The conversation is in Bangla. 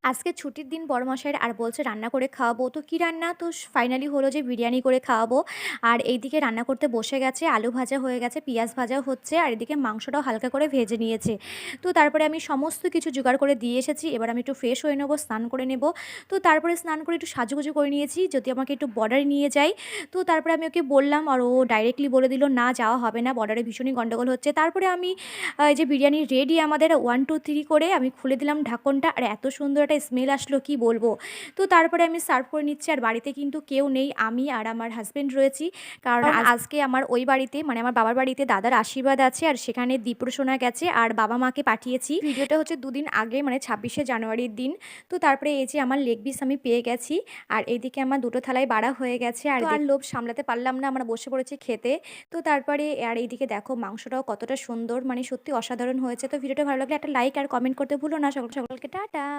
আজকে ছুটির দিন বড়মশাইয়ের আর বলছে রান্না করে খাওয়াবো। তো কি রান্না? তো ফাইনালি হলো যে বিরিয়ানি করে খাওয়াবো। আর এইদিকে রান্না করতে বসে গেছে। আলু ভাজা হয়ে গেছে, পেঁয়াজ ভাজাও হচ্ছে আর এদিকে মাংসটাও হালকা করে ভেজে নিয়েছে। তো তারপরে আমি সমস্ত কিছু জোগাড় করে দিয়ে এসেছি। এবার আমি একটু ফ্রেশ হয়ে নেবো, স্নান করে নেব। তো তারপরে স্নান করে একটু সাজুগুজু করে নিয়েছি যদি আমাকে একটু বর্ডারে নিয়ে যায়। তো তারপরে আমি ওকে বললাম আর ও ডাইরেক্টলি বলে দিল, "না যাওয়া হবে না। বর্ডারে ভীষণই গন্ডগোল হচ্ছে।" তারপরে আমি এই যে বিরিয়ানি রেডি আমাদের 1, 2, 3 করে আমি খুলে দিলাম ঢাকনটা আর এত সুন্দর একটা স্মেল আসলো কি বলবো। তো তারপরে আমি সার্ভ করে নিচ্ছি আর বাড়িতে কিন্তু কেউ নেই। আমি আর আমার হাসব্যান্ড রয়েছি। কারণ আজকে আমার ওই বাড়িতে মানে আমার বাবার বাড়িতে দাদার আশীর্বাদ আছে আর সেখানে দীপ্রসোনা গেছে আর বাবা-মাকে পাঠিয়েছি। ভিডিওটা হচ্ছে ২ দিন আগে মানে ২৬শে জানুয়ারির দিন। তো তারপরে এই যে আমার লেগ পিস আমি পেয়ে গেছি আর এইদিকে আমার ২ টো থালায় বাড়া হয়ে গেছে আর লোভ সামলাতে পারলাম না। আমরা বসে পড়েছি খেতে। তো তারপরে আর এইদিকে দেখো মাংসটাও কতটা সুন্দর মানে সত্যি অসাধারণ হয়েছে। তো ভিডিওটা ভালো লাগলে একটা লাইক আর কমেন্ট করতে ভুলো না। সকলকে টাটা।